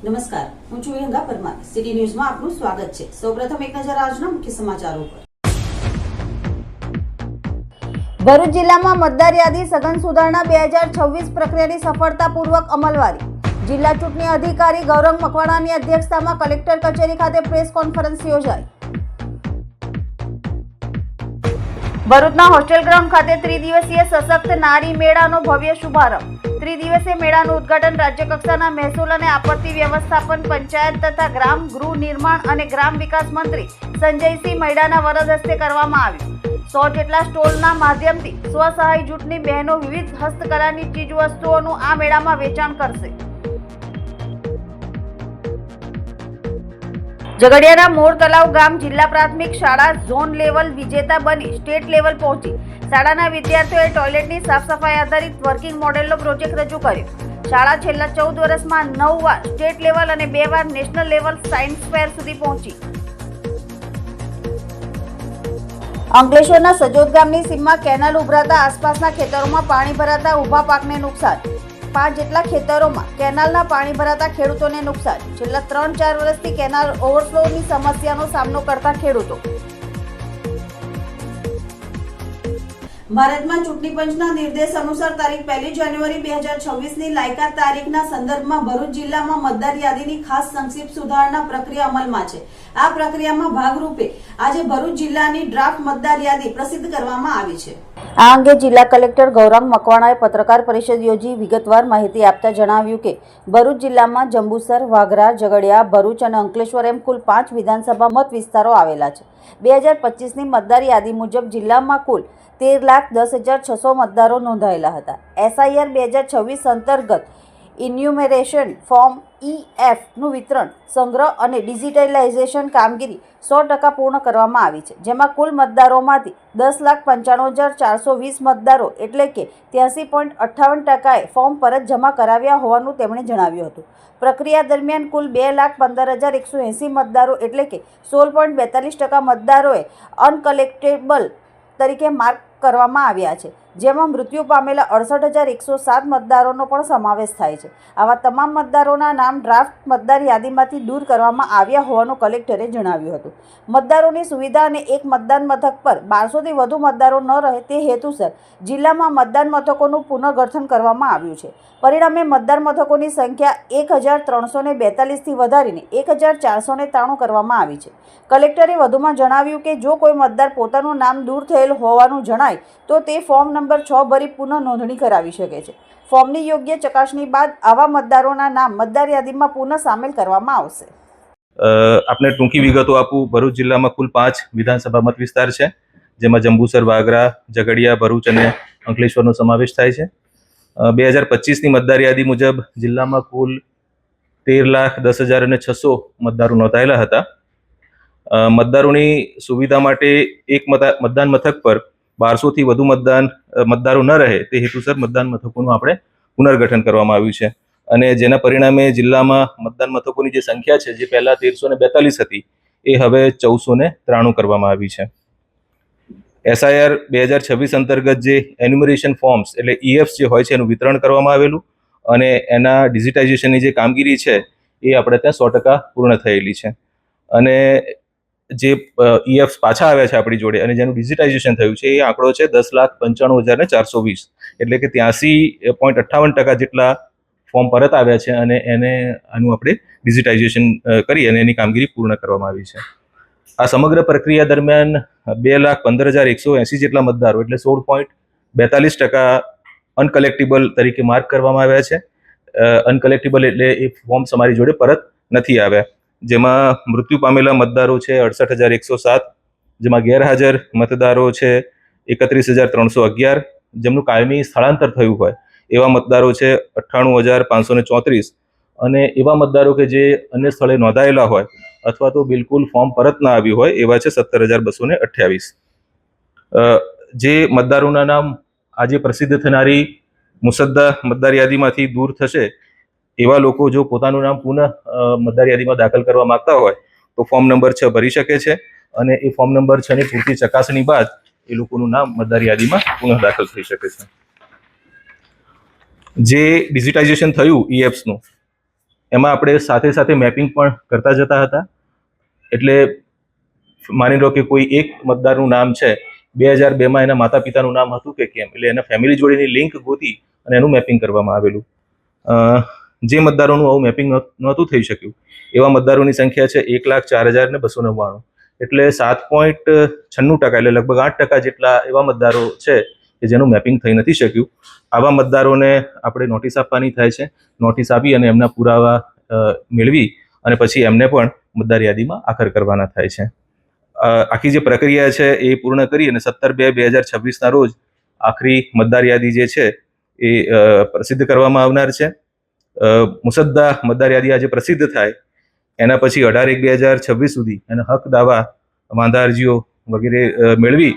નમસ્કાર, હું છું વિહંગા પરમાર. સિટી ન્યૂઝમાં આપનું સ્વાગત છે. સૌપ્રથમ એક નજર આજના મુખ્ય સમાચારો પર. ભરૂચ જિલ્લામાં મતદાર યાદી સઘન સુધારણા 2026 પ્રક્રિયાની સફળતાપૂર્વક અમલવારી. જિલ્લા ચૂંટણી અધિકારી ગૌરંગ મકવાણાની અધ્યક્ષતામાં કલેક્ટર કચેરી ખાતે પ્રેસ કોન્ફરન્સ યોજાઈ. ભરૂચના હોસ્ટેલ ગ્રાઉન્ડ ખાતે ત્રિદિવસીય સશક્ત નારી મેળાનો ભવ્ય શુભારંભ. ત્રિદિવસીય મેળાનું ઉદ્ઘાટન રાજ્યકક્ષાના મહેસૂલ અને આપત્તિ વ્યવસ્થાપન, પંચાયત તથા ગ્રામ ગૃહ નિર્માણ અને ગ્રામ વિકાસ મંત્રી સંજયસિંહ મૈડાના વરદ હસ્તે કરવામાં આવ્યું. 100 જેટલા સ્ટોલના માધ્યમથી સ્વસહાય જૂથની બહેનો વિવિધ હસ્તકલાની ચીજવસ્તુઓનું આ મેળામાં વેચાણ કરશે. ઝઘડિયાના મોર તલાવ ગામ જિલ્લા પ્રાથમિક શાળા ઝોન લેવલ વિજેતા બની સ્ટેટ લેવલ પહોંચી. શાળાના વિદ્યાર્થીઓએ ટોયલેટની સાફ સફાઈ આધારિત વર્કિંગ મોડેલનો પ્રોજેક્ટ રજૂ કર્યો. શાળા છેલ્લા 14 વર્ષમાં 9 વાર સ્ટેટ લેવલ અને 2 વાર નેશનલ લેવલ સાયન્સ ફેર સુધી પહોંચી. અંકલેશ્વરના સજોદ ગામની સીમમાં કેનાલ ઉભરાતા આસપાસના ખેતરોમાં પાણી ભરાતા ઊભા પાકને નુકસાન. 5 જેટલા ખેતરોમાં કેનાલના પાણી ભરાતા ખેડૂતોને નુકસાન. છેલ્લા 3-4 વર્ષથી કેનાલ ઓવરફ્લોની સમસ્યાનો સામનો કરતા ખેડૂતો. ભારતમાં ચૂંટણી પંચના નિર્દેશ અનુસાર તારીખ 1 જાન્યુઆરી 2026ની લાયકાત તારીખના સંદર્ભમાં ભરૂચ જિલ્લામાં મતદાર યાદીની ખાસ સંક્ષિપ્ત સુધારણા પ્રક્રિયા અમલમાં છે. આ પ્રક્રિયામાં ભાગરૂપે આજે ભરૂચ જિલ્લાની ડ્રાફ્ટ મતદાર યાદી પ્રસિદ્ધ કરવામાં આવી છે. આ અંગે જિલ્લા કલેક્ટર ગૌરંગ મકવાણાએ પત્રકાર પરિષદ યોજી વિગતવાર માહિતી આપતા જણાવ્યું કે ભરૂચ જિલ્લામાં જંબુસર, વાગરા, ઝઘડિયા, ભરૂચ અને અંકલેશ્વર એમ કુલ 5 વિધાનસભા મત વિસ્તારો આવેલા છે. 2025ની મતદાર યાદી મુજબ જિલ્લામાં કુલ 13,10,600 મતદારો નોંધાયેલા હતા. SIR 2026 અંતર્ગત ઇન્યુમેરેશન ફોર્મ EF નું વિતરણ, સંગ્રહ અને ડિજિટલાઇઝેશન કામગીરી 100% પૂર્ણ કરવામાં આવી છે. જેમાં કુલ મતદારોમાંથી 10,95,420 મતદારો એટલે કે 83.58%એ ફોર્મ પરત જમા કરાવ્યા હોવાનું તેમણે જણાવ્યું હતું. પ્રક્રિયા દરમિયાન કુલ 2,15,180 મતદારો એટલે કે 16.42% મતદારોએ અનકલેક્ટેબલ તરીકે માર્ક કરવામાં આવ્યા છે. જેમાં મૃત્યુ પામેલા 68,107 મતદારોનો પણ સમાવેશ થાય છે. આવા તમામ મતદારોના નામ ડ્રાફ્ટ મતદાર યાદીમાંથી દૂર કરવામાં આવ્યા હોવાનું કલેક્ટરે જણાવ્યું હતું. મતદારોની સુવિધા અને એક મતદાન મથક પર 1200થી વધુ મતદારો ન રહે તે હેતુસર જિલ્લામાં મતદાન મથકોનું પુનર્ગઠન કરવામાં આવ્યું છે. પરિણામે મતદાન મથકોની સંખ્યા 1,342થી વધારીને 1,493 કરવામાં આવી છે. કલેક્ટરે વધુમાં જણાવ્યું કે જો કોઈ મતદાર પોતાનું નામ દૂર થયેલ હોવાનું જણાય તો તે ફોર્મ નંબર 6 ભરી પુનઃ નોંધણી કરાવી શકે છે. ફોર્મની યોગ્ય ચકાસણી બાદ આવા મતદારોના નામ મતદાર યાદીમાં પુનઃ સામેલ કરવામાં આવશે. આપને ટૂંકી વિગતો આપું. ભરૂચ જિલ્લામાં કુલ 5 વિધાનસભા મત વિસ્તાર છે, જેમાં જંબુસર, વાગરા, ઝઘડિયા, ભરૂચ અને અંકલેશ્વરનો સમાવેશ થાય છે. 2025ની મતદાર યાદી મુજબ જિલ્લામાં કુલ 13,10,600 મતદારો નોંધાયેલા હતા. મતદારોની સુવિધા માટે એક મતદાન મથક પર 1200થી વધુ મતદારો ન રહે તે હેતુસર મતદાન મથકોનું આપણે પુનર્ગઠન કરવામાં આવ્યું છે. અને જેના પરિણામે જિલ્લામાં મતદાન મથકોની જે સંખ્યા છે, જે પહેલા 1342 હતી, એ હવે 1493 કરવામાં આવી છે. SIR 2026 અંતર્ગત જે એન્યુમરેશન ફોર્મ્સ એટલે EFs જે હોય છે એનું વિતરણ કરવામાં આવેલું અને એના ડિજિટાઇઝેશનની જે કામગીરી છે એ આપણે ત્યાં 100% પૂર્ણ થયેલી છે. અને જે EFs પાછા આવ્યા છે આપણી જોડે અને જેનું ડિજિટાઇઝેશન થયું છે એ આંકડો છે 10,95,420 એટલે કે 83.58% જેટલા ફોર્મ પરત આવ્યા છે અને આનું આપણે ડિજિટાઇઝેશન કરી અને એની કામગીરી પૂર્ણ કરવામાં આવી છે. આ સમગ્ર પ્રક્રિયા દરમિયાન 2,15,180 જેટલા મતદારો એટલે 16.42% અનકલેક્ટેબલ તરીકે માર્ક કરવામાં આવ્યા છે. અનકલેક્ટેબલ એટલે એ ફોર્મ્સ અમારી જોડે પરત નથી આવ્યા. જેમાં મૃત્યુ પામેલા મતદારો છે 68,107, જેમાં ગેરહાજર મતદારો છે 31,311, જેમનું કાયમી સ્થળાંતર થયું હોય એવા મતદારો છે 98,534 અને એવા મતદારો કે જે અન્ય સ્થળે નોંધાયેલા હોય અથવા તો બિલકુલ ફોર્મ પરત ના આવ્યું હોય એવા છે 17,228. જે મતદારોના નામ આજે પ્રસિદ્ધ થનારી મુસદ્દા મતદાર યાદીમાંથી દૂર થશે એવા લોકો જો પોતાનું નામ પુનઃ મતદાર યાદીમાં દાખલ કરવા માંગતા હોય તો ફોર્મ નંબર 6 ભરી શકે છે અને એ ફોર્મ નંબર 6ની પૂરતી ચકાસણી બાદ એ લોકોનું નામ મતદાર યાદીમાં પુનઃ દાખલ થઈ શકે છે. જે ડિજિટાઇઝેશન થયું EFs નું એમાં આપણે સાથે સાથે મેપિંગ પણ કરતા જતા હતા. એટલે માની લો કે કોઈ એક મતદારનું નામ છે, 2002માં એના માતા પિતાનું નામ હતું કે કેમ, એટલે એના ફેમિલી જોડેની લિંક ગોતી અને એનું મેપિંગ કરવામાં આવેલું. જે મતદારોનું આવું મેપિંગ નહોતું થઈ શક્યું એવા મતદારોની સંખ્યા છે 1,04,299. એટલે 7.96%, એટલે લગભગ 8% જેટલા એવા મતદારો છે કે જેનું મેપિંગ થઈ નથી શક્યું. આવા મતદારોને આપણે નોટિસ આપવાની થાય છે. નોટિસ આપી અને એમના પુરાવા મેળવી અને પછી એમને પણ મતદાર યાદીમાં આખર કરવાના થાય છે. આખી જે પ્રક્રિયા છે એ પૂર્ણ કરી અને 17/2/2026ના રોજ આખરી મતદાર યાદી જે છે એ પ્રસિદ્ધ કરવામાં આવનાર છે. મુસદ્દા મતદાર યાદી આજે પ્રસિદ્ધ થાય એના પછી 18/1/2026 સુધી એના હક, દાવા, વાંધા અરજીઓ વગેરે મેળવી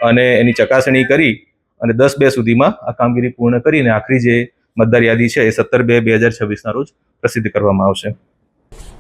અને એની ચકાસણી કરી અને 10/2 સુધીમાં આ કામગીરી પૂર્ણ કરીને આખરી જે મતદાર યાદી છે એ 17/2/2026ના રોજ પ્રસિદ્ધ કરવામાં આવશે.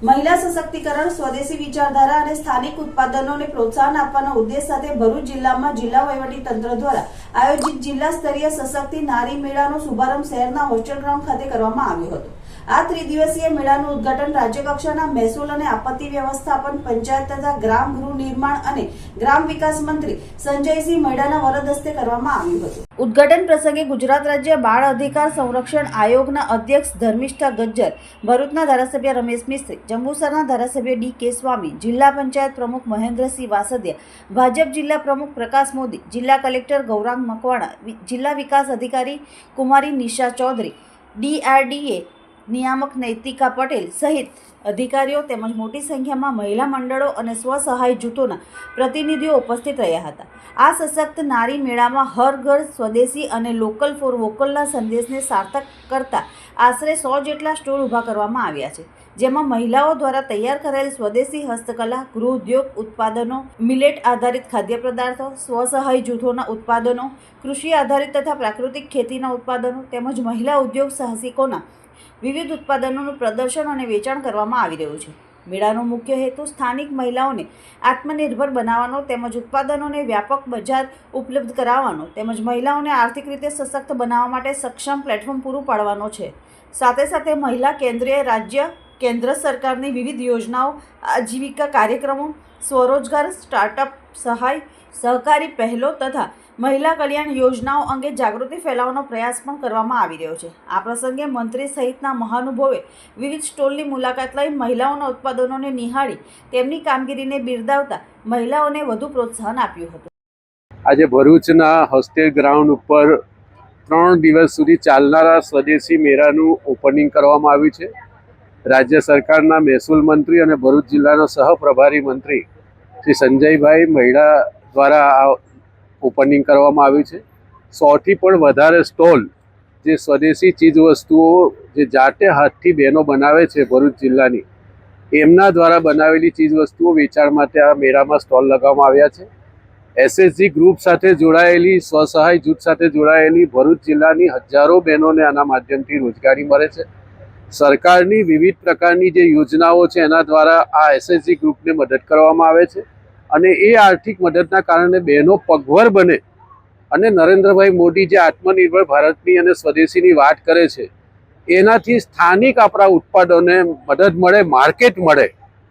મહિલા સશક્તિકરણ, સ્વદેશી વિચારધારા અને સ્થાનિક ઉત્પાદનોને પ્રોત્સાહન આપવાના ઉદ્દેશ સાથે ભરૂચ જિલ્લામાં જિલ્લા વહીવટી તંત્ર દ્વારા આયોજિત જિલ્લા સ્તરીય સશક્તિ નારી મેળાનો શુભારંભ શહેરના હોસ્ટેલ ગ્રાઉન્ડ ખાતે કરવામાં આવ્યો હતો. આ ત્રિદિવસીય મેળાનું ઉદ્ઘાટન રાજ્યકક્ષાના મહેસૂલ અને આપત્તિ વ્યવસ્થાપન, પંચાયત તથા ગ્રામ ગૃહ નિર્માણ અને ગ્રામ વિકાસ મંત્રી સંજયસિંહ મૈડાના વરદ હસ્તે કરવામાં આવ્યું હતું. ઉદ્ઘાટન પ્રસંગે ગુજરાત રાજ્ય બાળ અધિકાર સંરક્ષણ આયોગના અધ્યક્ષ ધર્મિષ્ઠા ગજ્જર, ભરૂચના ધારાસભ્ય રમેશ મિસ્ત્રી, જંબુસરના ધારાસભ્ય ડી.કે. સ્વામી, જિલ્લા પંચાયત પ્રમુખ મહેન્દ્રસિંહ વાસદિયા, ભાજપ જિલ્લા પ્રમુખ પ્રકાશ મોદી, જિલ્લા કલેક્ટર ગૌરાંગ મકવાણા, જિલ્લા વિકાસ અધિકારી કુમારી નિશા ચૌધરી, DRDA નિયામક નૈતિકા પટેલ સહિત અધિકારીઓ તેમજ મોટી સંખ્યામાં મહિલા મંડળો અને સ્વસહાય જૂથોના પ્રતિનિધિઓ ઉપસ્થિત રહ્યા હતા. આ સશક્ત નારી મેળામાં હર ઘર સ્વદેશી અને લોકલ ફોર વોકલના સંદેશને સાર્થક કરતા આશરે 100 જેટલા સ્ટોલ ઊભા કરવામાં આવ્યા છે, જેમાં મહિલાઓ દ્વારા તૈયાર કરાયેલ સ્વદેશી હસ્તકલા, ગૃહ ઉદ્યોગ ઉત્પાદનો, મિલેટ આધારિત ખાદ્ય પદાર્થો, સ્વસહાય જૂથોના ઉત્પાદનો, કૃષિ આધારિત તથા પ્રાકૃતિક ખેતીના ઉત્પાદનો તેમજ મહિલા ઉદ્યોગ સાહસિકોના વિવિધ ઉત્પાદનોનું પ્રદર્શન અને વેચાણ કરવામાં આવી રહ્યું છે. મેળાનો મુખ્ય હેતુ સ્થાનિક મહિલાઓને આત્મનિર્ભર બનાવવાનો તેમજ ઉત્પાદનોને વ્યાપક બજાર ઉપલબ્ધ કરાવવાનો તેમજ મહિલાઓને આર્થિક રીતે સશક્ત બનાવવા માટે સક્ષમ પ્લેટફોર્મ પૂરું પાડવાનો છે. સાથે સાથે મહિલા કેન્દ્રીય, રાજ્ય, કેન્દ્ર સરકારની વિવિધ યોજનાઓ, આજીવિકા કાર્યક્રમો, સ્વરોજગાર, સ્ટાર્ટઅપ સહાય, સહકારી પહેલો તથા મહિલા કલ્યાણ યોજનાઓ અંગે જાગૃતિ ફેલાવવાનો પ્રયાસ પણ કરવામાં આવી રહ્યો છે. આ પ્રસંગે મંત્રી સહિતના મહાનુભાવોએ વિવિધ સ્ટોલની મુલાકાત લઈ મહિલાઓના ઉત્પાદનોને નિહાળી તેમની કામગીરીને બિરદાવતા મહિલાઓને વધુ પ્રોત્સાહન આપ્યું હતું. આજે ભરૂચના હોસ્ટેલ ગ્રાઉન્ડ ઉપર 3 દિવસ સુધી ચાલનારા સ્વદેશી મેળાનું ઓપનિંગ કરવામાં આવ્યું છે. રાજ્ય સરકારના મહેસૂલ મંત્રી અને ભરૂચ જિલ્લાના સહપ્રભારી મંત્રી શ્રી સંજયભાઈ મૈડા દ્વારા આ ઓપનિંગ કરવામાં આવ્યું છે. 100થી પણ વધારે સ્ટોલ જે સ્વદેશી ચીજવસ્તુઓ જે જાતે હાથથી બહેનો બનાવે છે ભરૂચ જિલ્લાની, એમના દ્વારા બનાવેલી ચીજવસ્તુઓ વેચાણ માટે આ મેળામાં સ્ટોલ લગાવવામાં આવ્યા છે. SSG ગ્રુપ સાથે જોડાયેલી, સ્વસહાય જૂથ સાથે જોડાયેલી ભરૂચ જિલ્લાની હજારો બહેનોને આના માધ્યમથી રોજગારી મળે છે. સરકારની વિવિધ પ્રકારની જે યોજનાઓ છે એના દ્વારા આ SSG ગ્રુપને મદદ કરવામાં આવે છે અને એ આર્થિક મદદના કારણે બહેનો પગભર બને અને નરેન્દ્રભાઈ મોદી જે આત્મનિર્ભર ભારતની અને સ્વદેશીની વાત કરે છે એનાથી સ્થાનિક આપણા ઉત્પાદનોને મદદ મળે, માર્કેટ મળે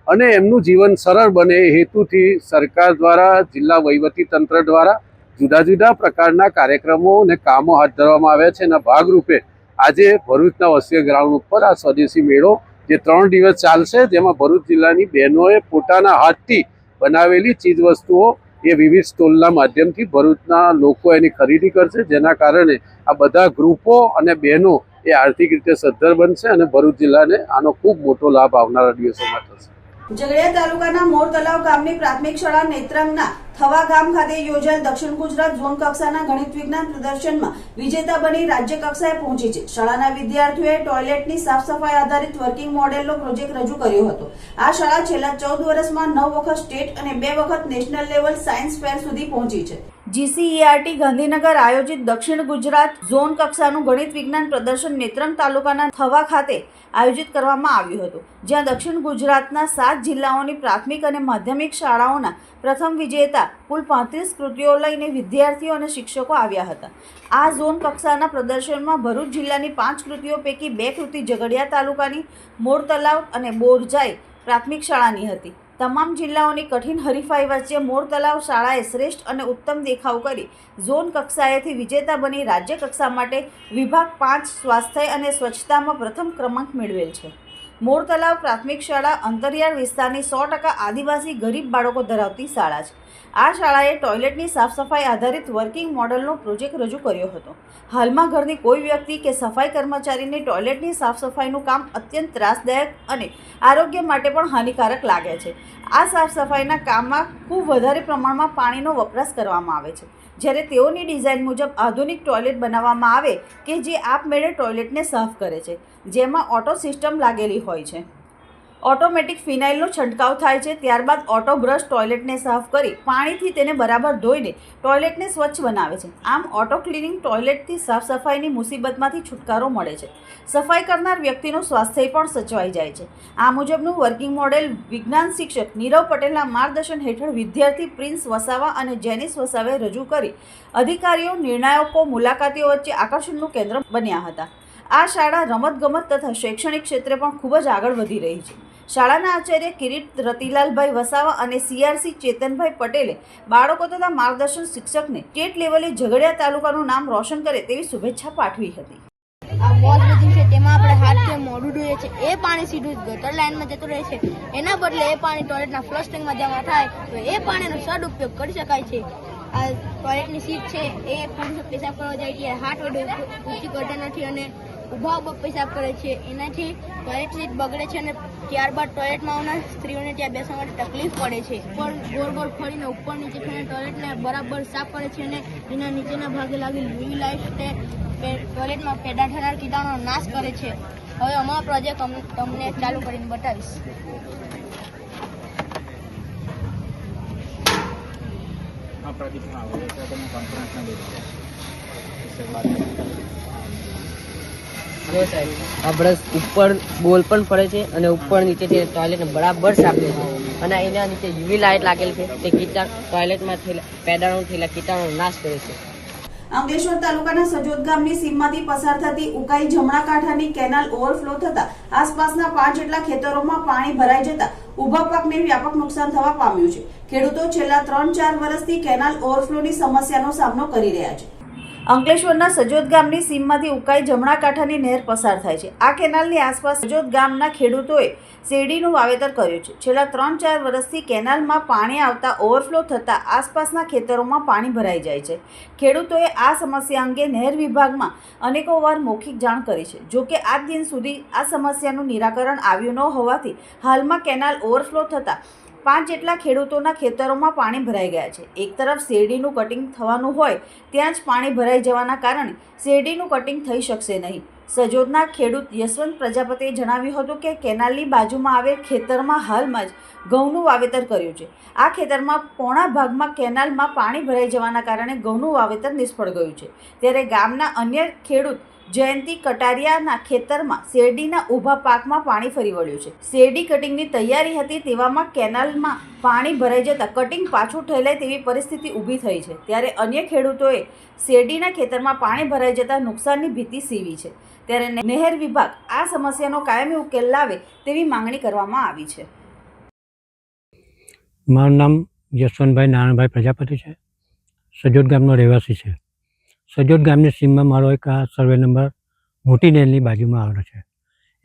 અને એમનું જીવન સરળ બને એ હેતુથી સરકાર દ્વારા, જિલ્લા વહીવટી તંત્ર દ્વારા જુદા જુદા પ્રકારના કાર્યક્રમો અને કામો હાથ ધરવામાં આવ્યા છે. એના ભાગરૂપે આજે ભરૂચના હોસ્ટેલ ગ્રાઉન્ડ ઉપર આ સ્વદેશી મેળો જે 3 દિવસ ચાલશે, જેમાં ભરૂચ જિલ્લાની બહેનોએ પોતાના હાથથી બનાવેલી ચીજવસ્તુઓ એ વિવિધ સ્ટોલના માધ્યમથી ભરૂચના લોકો એની ખરીદી કરશે, જેના કારણે આ બધા ગ્રુપો અને બહેનો એ આર્થિક રીતે સદ્ધર બનશે અને ભરૂચ જિલ્લાને આનો ખૂબ મોટો લાભ આવનારા દિવસોમાં થશે. ઝઘડિયા તાલુકાના મોર તલાવ ગામની પ્રાથમિક શાળા નેત્રંગના થવા ગામ ખાતે યોજાયેલ દક્ષિણ ગુજરાત ઝોન કક્ષાના ગણિત વિજ્ઞાન પ્રદર્શનમાં વિજેતા બની રાજ્ય કક્ષાએ પહોંચી છે. શાળાના વિદ્યાર્થીઓએ ટોયલેટની સાફ સફાઈ આધારિત વર્કિંગ મોડેલનો પ્રોજેક્ટ રજૂ કર્યો હતો. આ શાળા છેલ્લા 14 વર્ષમાં 9 વખત સ્ટેટ અને 2 વખત નેશનલ લેવલ સાયન્સ ફેર સુધી પહોંચી છે. GCERT ગાંધીનગર આયોજિત દક્ષિણ ગુજરાત ઝોન કક્ષાનું ગણિત વિજ્ઞાન પ્રદર્શન નેત્રંગ તાલુકાના થવા ખાતે આયોજિત કરવામાં આવ્યું હતું, જ્યાં દક્ષિણ ગુજરાતના 7 જિલ્લાઓની પ્રાથમિક અને માધ્યમિક શાળાઓના પ્રથમ વિજેતા કુલ 35 કૃતિઓ લઈને વિદ્યાર્થીઓ અને શિક્ષકો આવ્યા હતા. આ ઝોન કક્ષાના પ્રદર્શનમાં ભરૂચ જિલ્લાની 5 કૃતિઓ પૈકી 2 કૃતિ ઝઘડિયા તાલુકાની મોર તલાવ અને બોરજાઈ પ્રાથમિક શાળાની હતી. તમામ જિલ્લાઓની કઠિન હરીફાઈ વચ્ચે મોર તલાવ શાળાએ શ્રેષ્ઠ અને ઉત્તમ દેખાવ કરી ઝોન કક્ષાએથી વિજેતા બની રાજ્ય કક્ષા માટે વિભાગ 5 સ્વાસ્થ્ય અને સ્વચ્છતામાં પ્રથમ ક્રમાંક મેળવેલ છે. મોર તલાવ પ્રાથમિક શાળા અંતરિયાળ વિસ્તારની 100% આદિવાસી ગરીબ બાળકો ધરાવતી શાળા છે. આ શાળાએ ટોયલેટની સાફ સફાઈ આધારિત વર્કિંગ મોડલનો પ્રોજેક્ટ રજૂ કર્યો હતો. હાલમાં ઘરની કોઈ વ્યક્તિ કે સફાઈ કર્મચારીને ટોયલેટની સાફ સફાઈનું કામ અત્યંત ત્રાસદાયક અને આરોગ્ય માટે પણ હાનિકારક લાગે છે. આ સાફ સફાઈના કામમાં ખૂબ વધારે પ્રમાણમાં પાણીનો વપરાશ કરવામાં આવે છે, જ્યારે તેઓની ડિઝાઇન મુજબ આધુનિક ટોયલેટ બનાવવામાં આવે કે જે આપમેળે ટોયલેટને સાફ કરે છે, જેમાં ઓટો સિસ્ટમ લાગેલી હોય છે. ઓટોમેટિક ફિનાઇલનો છંટકાવ થાય છે, ત્યારબાદ ઓટો બ્રશ ટોયલેટને સાફ કરી પાણીથી તેને બરાબર ધોઈને ટોયલેટને સ્વચ્છ બનાવે છે. આમ ઓટો ક્લિનિંગ ટોયલેટથી સાફ સફાઈની મુસીબતમાંથી છુટકારો મળે છે. સફાઈ કરનાર વ્યક્તિનું સ્વાસ્થ્ય પણ સચવાઈ જાય છે. આ મુજબનું વર્કિંગ મોડેલ વિજ્ઞાન શિક્ષક નીરવ પટેલના માર્ગદર્શન હેઠળ વિદ્યાર્થી પ્રિન્સ વસાવા અને જેનિસ વસાવે રજૂ કરી અધિકારીઓ, નિર્ણાયકો, મુલાકાતીઓ વચ્ચે આકર્ષણનું કેન્દ્ર બન્યા હતા. આ શાળા રમતગમત તથા શૈક્ષણિક ક્ષેત્રે પણ ખૂબ જ આગળ વધી રહી છે. શાળાના આચાર્ય કિરીટ રતિલાલભાઈ વસાવા અને CRC ચેતનભાઈ પટેલે બાળકો તથા માર્ગદર્શન શિક્ષકને સ્ટેટ લેવલે ઝઘડિયા તાલુકાનું નામ રોશન કરે તેવી શુભેચ્છા પાઠવી હતી. આ વોશ બેસિન છે તેમાં આપણે હાથથી મોઢું ધોઈએ છીએ, એ પાણી સીધું જ ગટર લાઇનમાં જતું રહે છે. એના બદલે એ પાણી ટોયલેટના ફ્લશ ટેન્કમાં જમા થાય તો એ પાણીનો સદુપયોગ કરી શકાય છે. આ ટોયલેટની સીટ છે એ પુરુષો પેશાબ કરવા જાય ત્યારે હાથ વડે ઊંચી કરતા નથી અને ઊભા પેશાબ કરે છે. એનાથી ટોયલેટ સીટ બગડે છે અને ત્યારબાદ ટોયલેટમાં આવનાર સ્ત્રીઓને ત્યાં બેસવા માટે તકલીફ પડે છે. પર ગોળ ગોળ ફરીને ઉપર નીચે ફરીને ટોયલેટને બરાબર સાફ કરે છે અને એના નીચેના ભાગે લાગેલી યુવી લાઇટ ટોયલેટમાં પેદા થનાર કીટાણુનો નાશ કરે છે. હવે અમારો પ્રોજેક્ટ તમને ચાલુ કરીને બતાવીશ. જો સાહેબ, આ બ્રશ ઉપર ગોલ પણ ફરે છે અને ઉપર નીચેથી ટોયલેટને બરાબર સાફ કરે છે અને એના નીચે યુવી લાઇટ લાગેલી છે તે ટોયલેટમાં પેદાણો થયેલા કીટાણુનો નાશ કરે છે. અંકલેશ્વર તાલુકાના સજોદ ગામની સીમમાંથી પસાર થતી ઉકાઈ જમણા કાંઠાની કેનાલ ઓવરફ્લો થતા આસપાસના 5 જેટલા ખેતરોમાં પાણી ભરાઈ જતા ઉભા પાકને વ્યાપક નુકસાન થવા પામ્યું છે. ખેડૂતો છેલ્લા 3-4 વર્ષથી કેનાલ ઓવરફ્લોની સમસ્યાનો સામનો કરી રહ્યા છે. અંકલેશ્વરના સજોદ ગામની સીમમાંથી ઉકાઈ જમણા કાંઠાની નહેર પસાર થાય છે. આ કેનાલની આસપાસ સજોદ ગામના ખેડૂતોએ શેરડીનું વાવેતર કર્યું છે. છેલ્લા 3-4 વર્ષથી કેનાલમાં પાણી આવતા ઓવરફ્લો થતાં આસપાસના ખેતરોમાં પાણી ભરાઈ જાય છે. ખેડૂતોએ આ સમસ્યા અંગે નહેર વિભાગમાં અનેકો વાર મૌખિક જાણ કરી છે. જોકે આજ દિન સુધી આ સમસ્યાનું નિરાકરણ આવ્યું ન હોવાથી હાલમાં કેનાલ ઓવરફ્લો થતાં 5 જેટલા ખેડૂતોના ખેતરોમાં પાણી ભરાઈ ગયા છે. એક તરફ શેરડીનું કટિંગ થવાનું હોય ત્યાં જ પાણી ભરાઈ જવાના કારણે શેરડીનું કટિંગ થઈ શકશે નહીં. સજોદના ખેડૂત યશવંત પ્રજાપતિએ જણાવ્યું હતું કે કેનાલની બાજુમાં આવેલ ખેતરમાં હાલમાં જ ઘઉંનું વાવેતર કર્યું છે. આ ખેતરમાં પોણા ભાગમાં કેનાલમાં પાણી ભરાઈ જવાના કારણે ઘઉંનું વાવેતર નિષ્ફળ ગયું છે. ત્યારે ગામના અન્ય ખેડૂત જયંતિ કટારિયાના ખેતરમાં શેરડીના ઊભા પાકમાં પાણી ફરી વળ્યું છે. શેરડી કટિંગની તૈયારી હતી તેવામાં કેનાલમાં પાણી ભરાઈ જતાં કટિંગ પાછું ઠેલાય તેવી પરિસ્થિતિ ઊભી થઈ છે. ત્યારે અન્ય ખેડૂતોએ શેરડીના ખેતરમાં પાણી ભરાઈ જતાં નુકસાનની ભીતિ સેવી છે. ત્યારે નહેર વિભાગ આ સમસ્યાનો કાયમી ઉકેલ લાવે તેવી માંગણી કરવામાં આવી છે. મારું નામ યશવંતભાઈ નારાયણભાઈ પ્રજાપતિ છે. સજોદ ગામનો રહેવાસી છે. સજોદ ગામની સીમમાં મારો એક આ સર્વે નંબર મોટી નહેરની બાજુમાં આવેલો છે.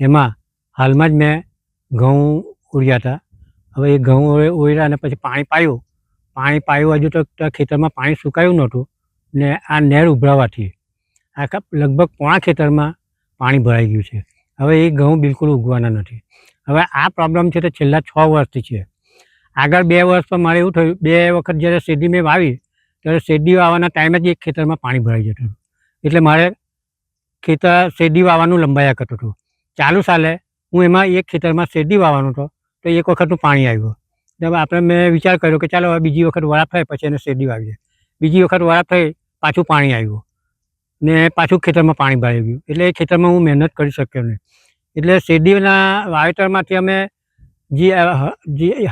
એમાં હાલમાં જ મેં ઘઉં ઉર્યા હતા. હવે એ ઘઉં ઓર્યા અને પછી પાણી પાયું હજુ તો ખેતરમાં પાણી સુકાયું નહોતું ને આ નહેર ઉભરાવાથી આખા લગભગ પોણા ખેતરમાં પાણી ભરાઈ ગયું છે. હવે એ ઘઉં બિલકુલ ઉગવાના નથી. હવે આ પ્રોબ્લેમ છે તે છેલ્લા 6 વર્ષથી છે. આગળ 2 વર્ષ પર મારે એવું થયું, 2 વખત જ્યારે શેરડી મેં વાવી ત્યારે શેરડી વાવવાના ટાઈમે જ એક ખેતરમાં પાણી ભરાઈ જતું હતું. એટલે મારે શેરડી વાવવાનું લંબાયા કરતું હતું. ચાલુ સાલે હું એમાં એક ખેતરમાં શેરડી વાવવાનો હતો તો એક વખતનું પાણી આવ્યું. હવે મેં વિચાર કર્યો કે ચાલો હવે બીજી વખત વળા થાય પછી એને શેરડી વાવીએ. બીજી વખત વરાપ થઈ પાછું પાણી આવ્યું ને પાછું ખેતરમાં પાણી ભરાઈ ગયું, એટલે એ ખેતરમાં હું મહેનત કરી શક્યો નહીં. એટલે શેરડીના વાવેતરમાંથી અમે જે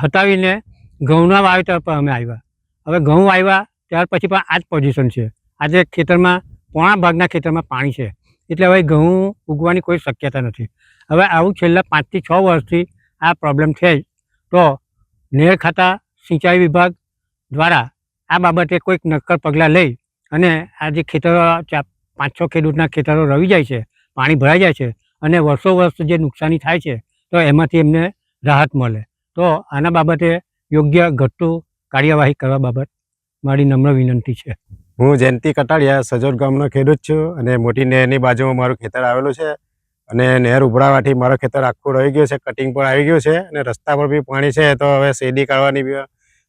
હટાવીને ઘઉંના વાવેતર પર અમે આવ્યા. હવે ઘઉં આવ્યા ત્યાર પછી પણ આ જ પોઝિશન છે. આજે ખેતરમાં પોણા ભાગના ખેતરમાં પાણી છે, એટલે હવે ઘઉં ઉગવાની કોઈ શક્યતા નથી. હવે આવું છેલ્લા 5 થી 6 વર્ષથી આ પ્રોબ્લેમ છે જ. તો નહેર ખાતા સિંચાઈ વિભાગ દ્વારા આ બાબતે કોઈક નક્કર પગલાં લઈ અને આ જે ખેતરો 5-6 ખેડૂતના ખેતરો રવી જાય છે, પાણી ભરાઈ જાય છે અને વર્ષો વર્ષ જે નુકસાની થાય છે તો એમાંથી એમને રાહત મળે. તો આના બાબતે યોગ્ય ઘટતું કાર્યવાહી કરવા બાબત મારી નમ્ર વિનંતી છે. હું જયંતિ કટાડિયા સજોદ ગામનો ખેડૂત છું અને મોટી નહેરની બાજુમાં મારું ખેતર આવેલું છે અને નહેર ઉભરાવાથી મારું ખેતર આખું રહી ગયું છે, કટિંગ પણ આવી ગયું છે અને રસ્તા પર બી પાણી છે. તો હવે શેરડી કાઢવાની બી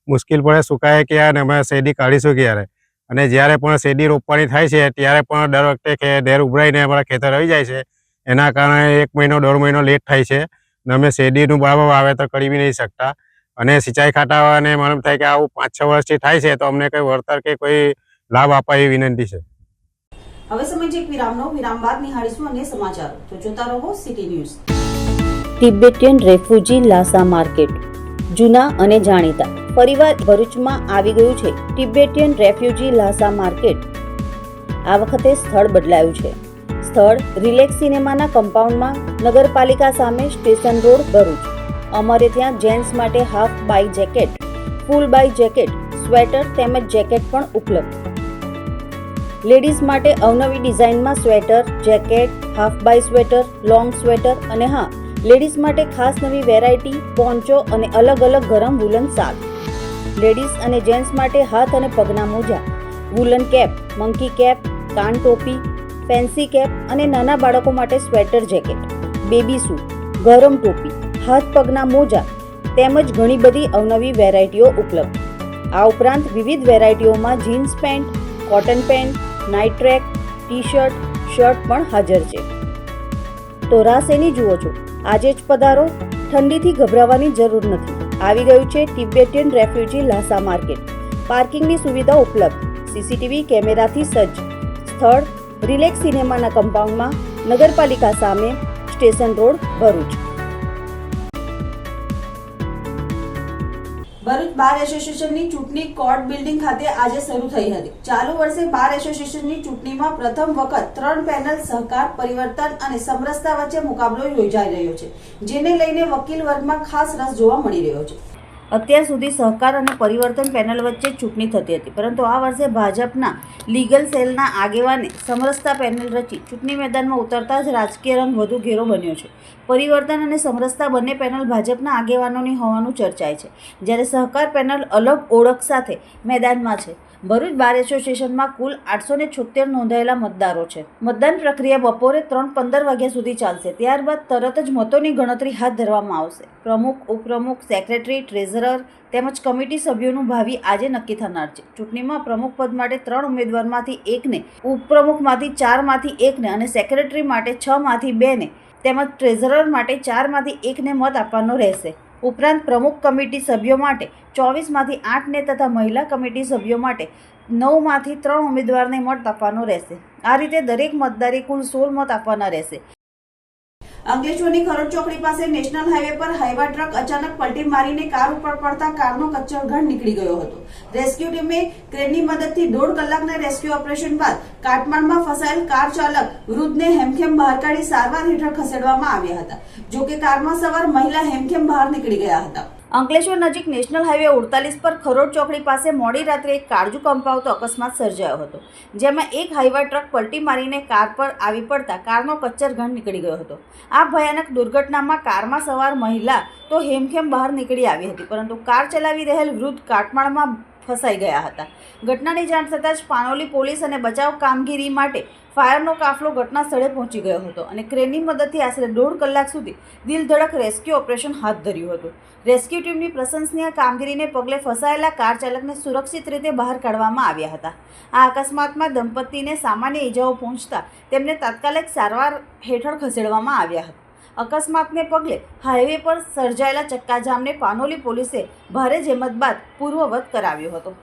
મુશ્કેલ પડે, સુકાય ક્યારે અને અમે શેરડી કાઢીશું ક્યારે. અને જ્યારે પણ શેરડી રોપવાની થાય છે ત્યારે પણ દર વખતે નહેર ઉભરાઈને અમારા ખેતર આવી જાય છે. એના કારણે 1 મહિનો 1.5 મહિનો લેટ થાય છે અને અમે શેરડીનું બરાબર વાવેતર કરી બી નહીં શકતા. અને સિંચાઈ ખાતાને માલુમ થાય કે આવું 5-6 વર્ષથી થાય છે તો અમને કોઈ વળતર કે કોઈ લાભ આપવા એવી વિનંતી છે. હવે સમય છે એક વિરામનો. વિરામ બાદ નિહાળીશું અન્ય સમાચારો. તો જોતા રહો city news. Tibetan refugee Lhasa market જૂના અને જાણીતા. ફરીવાર ભરૂચમાં આવી ગયું છે તિબેટિયન રેફ્યુજી લાસા માર્કેટ. આ વખતે સ્થળ બદલાયું છે. સ્થળ રિલેક્સ સિનેમાના કમ્પાઉન્ડમાં, નગરપાલિકા સામે, સ્ટેશન રોડ, ભરૂચ. અમારે ત્યાં જેન્ટ્સ માટે હાફ બાય જેકેટ, ફૂલ બાય જેકેટ, સ્વેટર તેમજ જેકેટ પણ ઉપલબ્ધ. લેડીઝ માટે અવનવી ડિઝાઇનમાં સ્વેટર, જેકેટ, હાફ બાય સ્વેટર, લોંગ સ્વેટર અને હા, લેડીઝ માટે ખાસ નવી વેરાયટી પોન્ચો અને અલગ અલગ ગરમ વુલન શાલ. લેડીઝ અને જેન્ટ્સ માટે હાથ અને પગના મોજા, વુલન કેપ, મંકી કેપ, કાન ટોપી, ફેન્સી કેપ અને નાના બાળકો માટે સ્વેટર જેકેટ, બેબી સૂટ, ગરમ ટોપી, હાથ પગના મોજા તેમજ ઘણી બધી અવનવી વેરાયટીઓ ઉપલબ્ધ. આ ઉપરાંત વિવિધ વેરાયટીઓમાં jeans pant, cotton pant, night track, T-shirt, shirt પણ હાજર છે. તો રાહ શેની જુઓ છો? આજે જ પધારો. ઠંડીથી ગભરાવાની જરૂર નથી. આવી ગયું છે તિબેટિયન રેફ્યુજી લાસા માર્કેટ. પાર્કિંગની સુવિધા ઉપલબ્ધ. સીસીટીવી કેમેરાથી સજ્જ. સ્થળ રિલેક્સ સિનેમાના કમ્પાઉન્ડમાં, નગરપાલિકા સામે, સ્ટેશન રોડ, ભરૂચ. ભરૂચ બાર એસોસિએશનની ચૂંટણી કોર્ટ બિલ્ડિંગ ખાતે આજે શરૂ થઈ હતી. ચાલુ વર્ષે બાર એસોસિએશનની ચૂંટણીમાં પ્રથમ વખત 3 પેનલ સહકાર, પરિવર્તન અને સમરસતા વચ્ચે મુકાબલો યોજાઈ રહ્યો છે, જેને લઈને વકીલ વર્ગમાં ખાસ રસ જોવા મળી રહ્યો છે. અત્યાર સુધી સહકાર અને પરિવર્તન પેનલ વચ્ચે ચૂંટણી થતી હતી, પરંતુ આ વર્ષે ભાજપના લીગલ સેલના આગેવાને સમરસતા પેનલ રચી ચૂંટણી મેદાનમાં ઉતરતા જ રાજકીય રંગ વધુ ઘેરો બન્યો છે. પરિવર્તન અને સમરસતા બંને પેનલ ભાજપના આગેવાનોની હોવાનું ચર્ચાય છે, જ્યારે સહકાર પેનલ અલગ ઓળખ સાથે મેદાનમાં છે. ભરૂચ બાર એસોસિએશનમાં કુલ 876 નોંધાયેલા મતદારો છે. મતદાન પ્રક્રિયા બપોરે 3:15 વાગ્યા સુધી ચાલશે. ત્યારબાદ તરત જ મતોની ગણતરી હાથ ધરવામાં આવશે. પ્રમુખ, ઉપપ્રમુખ, સેક્રેટરી, ટ્રેઝરર તેમજ કમિટી સભ્યોનું ભાવિ આજે નક્કી થનાર છે. ચૂંટણીમાં પ્રમુખ પદ માટે 3 ઉમેદવારમાંથી 1 ને, ઉપપ્રમુખમાંથી 4 માંથી 1 ને અને સેક્રેટરી માટે 6 માંથી 2 ને તેમજ ટ્રેઝરર માટે 4 માંથી 1 ને મત આપવાનો રહેશે. ઉપરાંત પ્રમુખ કમિટી સભ્યો માટે 24 માંથી 8 ને તથા મહિલા કમિટી સભ્યો માટે 9 માંથી 3 ઉમેદવારને મત આપવાનો રહેશે. આ રીતે દરેક મતદારે કુલ 16 મત આપવાના રહેશે. અંકલેશ્વરની ખરોડ ચોકડી પાસે નેશનલ હાઈવે પર હાઈવા ટ્રક અચાનક પલટી મારીને કાર ઉપર પડતા કારનો કચ્ચરઘાટ નીકળી ગયો હતો. રેસ્ક્યુ ટીમે ક્રેનની મદદથી 1.5 કલાકના રેસ્ક્યુ ઓપરેશન બાદ કાટમાળમાં ફસાયેલ કાર ચાલક વૃદ્ધને હેમખેમ બહાર કાઢી સારવાર હેઠળ ખસેડવામાં આવ્યા હતા. જોકે કારમાં સવાર મહિલા હેમખેમ બહાર નીકળી ગયા હતા. અંકલેશ્વર નજીક નેશનલ હાઈવે 48 પર ખરોડ ચોકડી પાસે મોડી રાત્રે એક કાળજુ કંપાવતો અકસ્માત સર્જાયો હતો, જેમાં એક હાઈવા ટ્રક પલટી મારીને કાર પર આવી પડતા કારનો કચ્ચરઘાટ નીકળી ગયો હતો. આ ભયાનક દુર્ઘટનામાં કારમાં સવાર મહિલા તો હેમખેમ બહાર નીકળી આવી હતી, પરંતુ કાર ચલાવી રહેલ વૃદ્ધ કાટમાળમાં ફસાઈ ગયા હતા. ઘટનાની જાણ થતાં જ પાનોલી પોલીસ અને બચાવ કામગીરી માટે ફાયરનો કાફલો ઘટના સ્થળે પહોંચી ગયો હતો અને ક્રેનની મદદથી આશરે 1.5 કલાક સુધી દિલધડક રેસ્ક્યુ ઓપરેશન હાથ ધર્યું હતું. રેસ્ક્યુ ટીમની પ્રશંસનીય કામગીરીને પગલે ફસાયેલા કાર ચાલકને સુરક્ષિત રીતે બહાર કાઢવામાં આવ્યા હતા. આ અકસ્માતમાં દંપતીને સામાન્ય ઈજાઓ પહોંચતા તેમને તાત્કાલિક સારવાર હેઠળ ખસેડવામાં આવ્યા હતા. અકસ્માતને પગલે હાઈવે પર સર્જાયેલા ચક્કાજામને પાનોલી પોલીસે ભારે જહેમત બાદ પૂર્વવત કરાવ્યો હતો.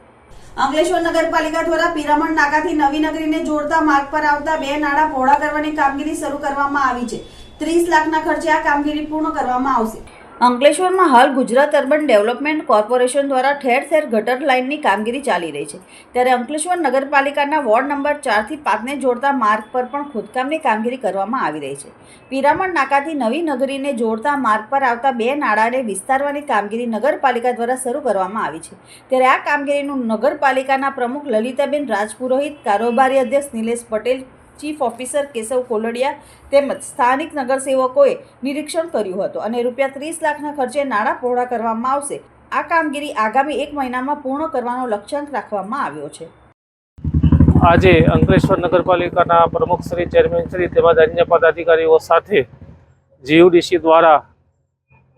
અંકલેશ્વર નગરપાલિકા દ્વારા પિરામણ નાકાથી નવી નગરીને જોડતા માર્ગ પર આવતા 2 નાળા પહોળા કરવાની કામગીરી શરૂ કરવામાં આવી છે. 30 લાખના ખર્ચે આ કામગીરી પૂર્ણ કરવામાં આવશે. અંકલેશ્વરમાં હાલ ગુજરાત અર્બન ડેવલપમેન્ટ કોર્પોરેશન દ્વારા ઠેર ઠેર ગટર લાઇનની કામગીરી ચાલી રહી છે. ત્યારે અંકલેશ્વર નગરપાલિકાના વોર્ડ નંબર 4 થી 5ને જોડતા માર્ગ પર પણ ખોદકામની કામગીરી કરવામાં આવી રહી છે. પિરામણ નાકાથી નવી નગરીને જોડતા માર્ગ પર આવતા 2 નાળાને વિસ્તારવાની કામગીરી નગરપાલિકા દ્વારા શરૂ કરવામાં આવી છે. ત્યારે આ કામગીરીનું નગરપાલિકાના પ્રમુખ લલિતાબેન રાજપુરોહિત, કારોબારી અધ્યક્ષ નિલેશ પટેલ, ચીફ ઓફિસર કેશવ કોલડિયા તેમજ સ્થાનિક નગરસેવકોએ નિરીક્ષણ કર્યું હતું અને ₹30 લાખના ખર્ચે નાળા પહોળા કરવામાં આવશે. આ કામગીરી આગામી 1 મહિનામાં પૂર્ણ કરવાનો લક્ષ્યાંક રાખવામાં આવ્યો છે. આજે અંકલેશ્વર નગરપાલિકાના પ્રમુખ શ્રી, ચેરમેન શ્રી તેમજ અન્ય પદાધિકારીઓ સાથે જીયુડીસી દ્વારા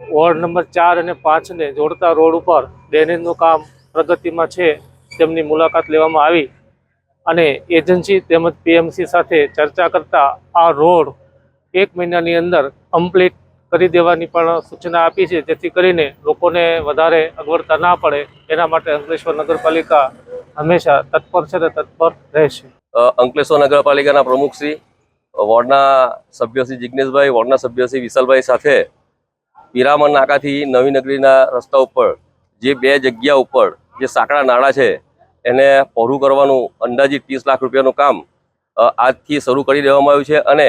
વોર્ડ નંબર 4 અને 5ને જોડતા રોડ ઉપર ડ્રેનેજનું કામ પ્રગતિમાં છે તેમની મુલાકાત લેવામાં આવી અને એજન્સી તેમજ પીએમસી સાથે ચર્ચા કરતા આ રોડ 1 મહિનાની અંદર કમ્પ્લીટ કરી દેવાની પણ સૂચના આપી છે, જેથી કરીને લોકોને વધારે અગવડતા ના પડે એના માટે અંકલેશ્વર નગરપાલિકા હંમેશા તત્પર છે અને તત્પર રહેશે. અંકલેશ્વર નગરપાલિકાના પ્રમુખ શ્રી, વોર્ડના સભ્ય શ્રી જિગ્નેશભાઈ, વોર્ડના સભ્ય શ્રી વિશાલભાઈ સાથે પિરામણ નાકાથી નવી નગરીના રસ્તા ઉપર જે 2 જગ્યા ઉપર જે સાંકડા નાળા છે એને પહોળું કરવાનું અંદાજિત 30 લાખ રૂપિયાનું કામ આજથી શરૂ કરી દેવામાં આવ્યું છે અને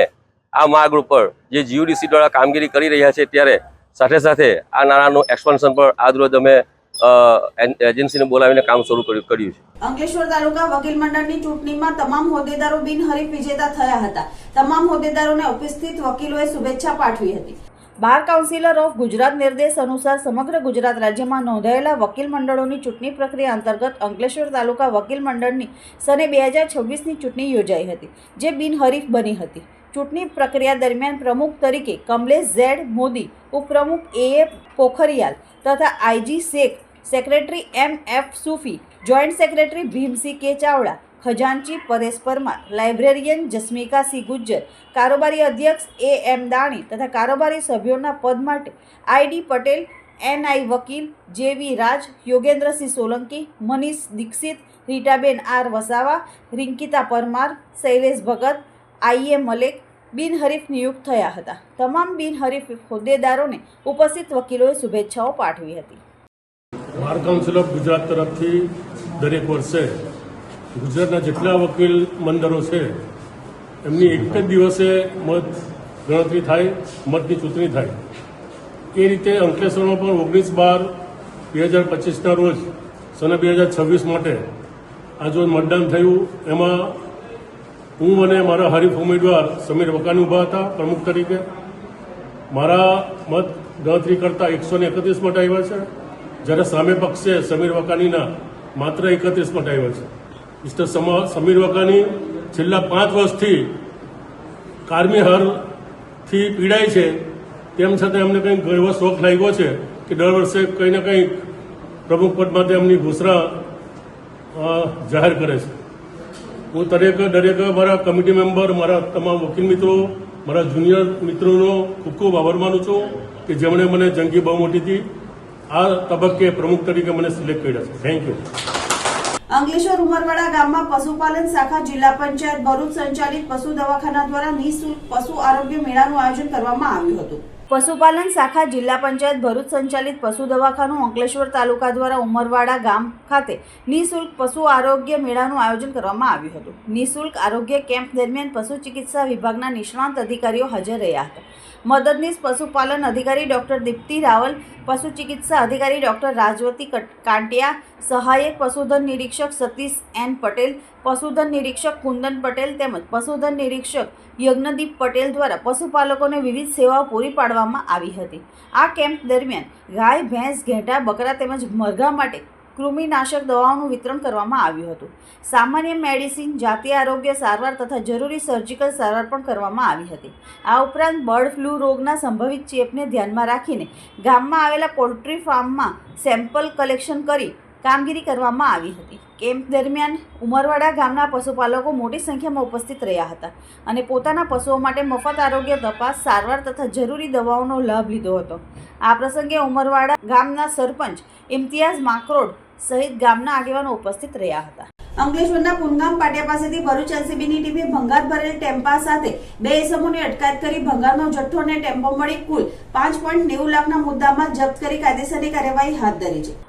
આ માર્ગ ઉપર જે જીયુડીસી દ્વારા કામગીરી કરી રહ્યા છે ત્યારે સાથે સાથે આ નાળાનું એક્સપાન્શન પર આજરોજ અમે એજન્સીને બોલાવીને કામ શરૂ કર્યું છે. અંકલેશ્વર તાલુકા વકીલ મંડળની ચૂંટણીમાં તમામ હોદ્દેદારો બિનહરીફ વિજેતા થયા હતા. તમામ હોદ્દેદારોને ઉપસ્થિત વકીલોએ શુભેચ્છા પાઠવી હતી. બાર કાઉન્સિલર ઓફ ગુજરાત નિર્દેશ અનુસાર સમગ્ર ગુજરાત રાજ્યમાં નોંધાયેલા વકીલ મંડળોની ચૂંટણી પ્રક્રિયા અંતર્ગત અંકલેશ્વર તાલુકા વકીલ મંડળની સને 2026ની ચૂંટણી યોજાઈ હતી, જે બિનહરીફ બની હતી. ચૂંટણી પ્રક્રિયા દરમિયાન પ્રમુખ તરીકે કમલેશ ઝેડ મોદી, ઉપપ્રમુખ AA પોખરિયાલ તથા IG શેખ, સેક્રેટરી MF સુફી, જોઈન્ટ સેક્રેટરી ભીમસિંહ કે ચાવડા, ખજાનચી પરેશ પરમાર, લાઇબ્રેરિયન જસ્મિકા સી ગુજ્જર, કારોબારી અધ્યક્ષ AM દાણી તથા કારોબારી સભ્યોના પદ માટે ID પટેલ, NI વકીલ, JV રાજ, યોગેન્દ્રસિંહ સોલંકી, મનીષ દીક્ષિત, રીટાબેન R વસાવા, રિંકિતા પરમાર, શૈલેષ ભગત, IA મલેક બિનહરીફ નિયુક્ત થયા હતા. તમામ બિનહરીફ હોદ્દેદારોને ઉપસ્થિત વકીલોએ શુભેચ્છાઓ પાઠવી હતી. બાર કાઉન્સિલ ઓફ ગુજરાત તરફથી દરેક વર્ષે ગુજરાતના જેટલા વકીલ મંડળો છે એમની એક જ દિવસે મત ગણતરી થાય, મતની ચૂંટણી થાય. એ રીતે અંકલેશ્વરમાં પણ 19/12/2025ના રોજ સને 2026 માટે આજ રોજ મતદાન થયું. એમાં હું અને મારા હરીફ ઉમેદવાર સમીર વકાની ઊભા હતા પ્રમુખ તરીકે. મારા મત ગણતરી કરતાં 131 મત આવ્યા છે, જ્યારે સામે પક્ષે સમીર વકાનીના માત્ર 31 મત આવ્યા છે. મિસ્ટર સમીર વકાની છેલ્લા 5 વર્ષથી કારમી હારથી પીડાય છે, તેમ છતાં એમને કંઈક એવો શોખ લાગ્યો છે કે દર વર્ષે કંઈ ને કંઈક પ્રમુખ પદ માટે એમની ઘોષણા જાહેર કરે છે. હું દરેક મારા કમિટી મેમ્બર, મારા તમામ વકીલ મિત્રો, મારા જુનિયર મિત્રોનો ખૂબ ખૂબ આભાર માનું છું કે જેમણે મને જંગી બહુમતીથી આ તબક્કે પ્રમુખ તરીકે મને સિલેક્ટ કર્યા છે. Thank you. અંકલેશ્વર ઉમરવાડા ગામમાં પશુપાલન શાખા જિલ્લા પંચાયત ભરૂચ સંચાલિત પશુ દવાખાના દ્વારા નિઃશુલ્ક પશુ આરોગ્ય મેળાનું આયોજન કરવામાં આવ્યું હતું. પશુપાલન શાખા જિલ્લા પંચાયત ભરૂચ સંચાલિત પશુ દવાખાનું અંકલેશ્વર તાલુકા દ્વારા ઉમરવાડા ગામ ખાતે નિઃશુલ્ક પશુ આરોગ્ય મેળાનું આયોજન કરવામાં આવ્યું હતું. નિઃશુલ્ક આરોગ્ય કેમ્પ દરમિયાન પશુ ચિકિત્સા વિભાગના નિષ્ણાંત અધિકારીઓ હાજર રહ્યા હતા. મદદનીશ પશુપાલન અધિકારી ડોક્ટર દીપ્તિ રાવલ, પશુ ચિકિત્સા અધિકારી ડોક્ટર રાજવતી કાંટિયા, સહાયક પશુધન નિરીક્ષક સતીશ N પટેલ, પશુધન નિરીક્ષક કુંદન પટેલ તેમજ પશુધન નિરીક્ષક યજ્ઞદીપ પટેલ દ્વારા પશુપાલકોને વિવિધ સેવાઓ પૂરી પાડવામાં આવી હતી. આ કેમ્પ દરમિયાન ગાય, ભેંસ, ઘેટા, બકરા તેમજ મરઘા માટે કૃમિનાશક દવાઓનું વિતરણ કરવામાં આવ્યું હતું. સામાન્ય મેડિસિન, જાતીય આરોગ્ય સારવાર તથા જરૂરી સર્જિકલ સારવાર પણ કરવામાં આવી હતી. આ ઉપરાંત બર્ડ ફ્લૂ રોગના સંભવિત ચેપને ધ્યાનમાં રાખીને ગામમાં આવેલા પોલ્ટ્રી ફાર્મમાં સેમ્પલ કલેક્શન કરી કામગીરી કરવામાં આવી હતી. કેમ્પ દરમિયાન ઉમરવાડા ગામના પશુપાલકો મોટી સંખ્યામાં ઉપસ્થિત રહ્યા હતા અને પોતાના પશુઓ માટે મફત આરોગ્ય તપાસ, સારવાર તથા જરૂરી દવાઓનો લાભ લીધો હતો. આ પ્રસંગે ઉમરવાડા ગામના સરપંચ ઇમ્તિયાઝ માકરોડ, સહિત ગામના આગેવાનો ઉપસ્થિત રહ્યા હતા. અંકલેશ્વરના પુનગામ પાટિયા પાસેથી ભરૂચ એલસીબીની ટીમે ભંગાર ભરેલ ટેમ્પા સાથે 2 ઇસમોની અટકાયત કરી ભંગારનો જથ્થો અને ટેમ્પો મળી કુલ 5.90 લાખના મુદ્દામાલ જપ્ત કરી કાયદેસરની કાર્યવાહી હાથ ધરી છે.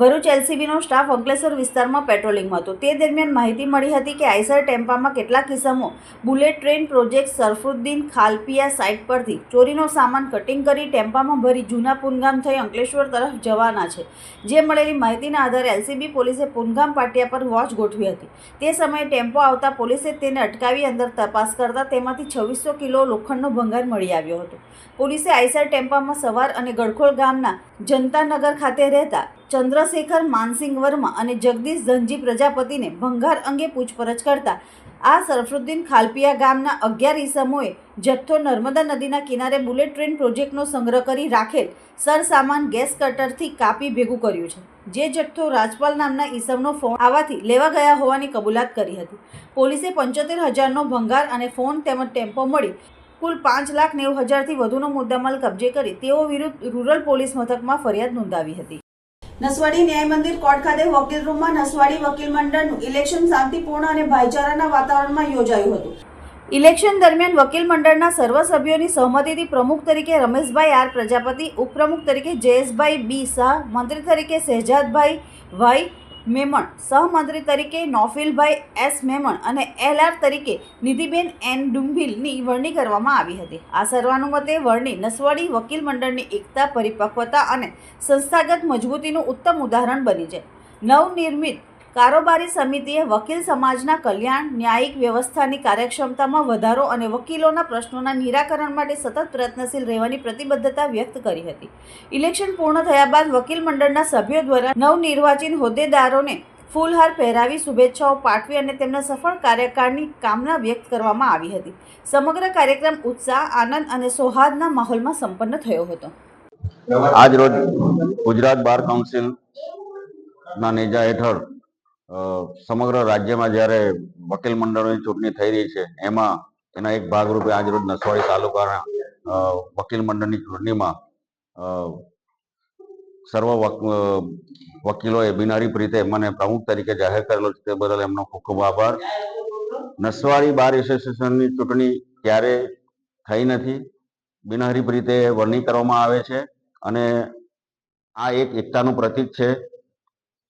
ભરૂચ એલસીબીનો સ્ટાફ અંકલેશ્વર વિસ્તારમાં પેટ્રોલિંગમાં હતો. તે દરમિયાન માહિતી મળી હતી કે આઈસર ટેમ્પામાં કેટલાક કિસ્સામાં bullet train project Sarfuddin ખાલપિયા site પરથી ચોરીનો સામાન કટિંગ કરી ટેમ્પામાં ભરી જૂના પુનગામ થઈ અંકલેશ્વર તરફ જવાના છે. જે મળેલી માહિતીના આધારે એલસીબી પોલીસે પુનગામ પાટિયા પર વોચ ગોઠવી હતી. તે સમયે ટેમ્પો આવતા પોલીસે તેને અટકાવી અંદર તપાસ કરતા તેમાંથી 2600 કિલો લોખંડનો ભંગાર મળી આવ્યો હતો. પોલીસે આઈસર ટેમ્પામાં સવાર અને ગડખોલ ગામના જનતાનગર ખાતે રહેતા ચંદ્રશેખર માનસિંગ વર્મા અને જગદીશ ધનજી પ્રજાપતિને ભંગાર અંગે પૂછપરછ કરતા આ સરફુદ્દીન ખાલપિયા ગામના 11 ઈસમોએ જથ્થો નર્મદા નદીના કિનારે બુલેટ ટ્રેન પ્રોજેક્ટનો સંગ્રહ કરી રાખેલ સરસામાન ગેસ કટરથી કાપી ભેગું કર્યું છે. જે જથ્થો રાજપાલ નામના ઈસમનો ફોન આવવાથી લેવા ગયા હોવાની કબૂલાત કરી હતી. પોલીસે 75,000નો ભંગાર અને ફોન તેમજ ટેમ્પો મળી કુલ 5,90,000થી વધુનો મુદ્દામાલ કબજે કરી તેઓ વિરુદ્ધ રૂરલ પોલીસ મથકમાં ફરિયાદ નોંધાવી હતી. નસવાડી ન્યાય મંદિર કોર્ટ ખાતે વકીલ રૂમમાં નસવાડી વકીલ મંડળનું ઇલેક્શન શાંતિપૂર્ણ અને ભાઈચારાના વાતાવરણમાં યોજાયું હતું. ઇલેક્શન દરમિયાન વકીલ મંડળના સર્વ સભ્યોની સહમતિથી પ્રમુખ તરીકે રમેશભાઈ આર પ્રજાપતિ, ઉપપ્રમુખ તરીકે જયેશભાઈ બી શાહ, મંત્રી તરીકે શહેજાદભાઈ વાય મેમણ, સહમંત્રી તરીકે નોફિલભાઈ એસ મેમણ અને એલઆર તરીકે નિધિબેન એન ડુંભીલની વરણી કરવામાં આવી હતી. આ સર્વાનુમતે વરણી નસવાડી વકીલ મંડળની એકતા, પરિપક્વતા અને સંસ્થાગત મજબૂતીનું ઉત્તમ ઉદાહરણ બની છે. નવનિર્મિત કારોબારી સમિતિએ વકીલ સમાજના કલ્યાણ, ન્યાયિક વ્યવસ્થાની કાર્યક્ષમતામાં વધારો અને વકીલોના પ્રશ્નોના નિરાકરણ માટે સતત પ્રયત્નશીલ રહેવાની પ્રતિબદ્ધતા વ્યક્ત કરી હતી. ઇલેક્શન પૂર્ણ થયા બાદ વકીલ મંડળના સભ્યો દ્વારા નવનિર્વાચિત હોદ્દેદારોને ફૂલહાર પહેરાવી શુભેચ્છાઓ પાઠવી અને તેમના સફળ કાર્યકાળની કામના વ્યક્ત કરવામાં આવી હતી. સમગ્ર કાર્યક્રમ ઉત્સાહ, આનંદ અને સૌહાર્દના માહોલમાં સંપન્ન થયો હતો. આજ રોજ ગુજરાત બાર કાઉન્સિલના નેજા હેઠળ સમગ્ર રાજ્યમાં જ્યારે વકીલ મંડળોની ચૂંટણી થઈ રહી છે એમાં એના એક ભાગરૂપે આજરોજ નસવાડી તાલુકાના વકીલ મંડળની ચૂંટણીમાં સર્વ વકીલોએ બિનહરીફ રીતે મને પ્રમુખ તરીકે જાહેર કરેલો છે. તે બદલ એમનો ખૂબ ખૂબ આભાર. નસવાડી બાર એસોસિએશનની ચૂંટણી ક્યારે થઈ નથી. બિનહરીફ રીતે વરણી કરવામાં આવે છે અને આ એક એકતાનું પ્રતીક છે.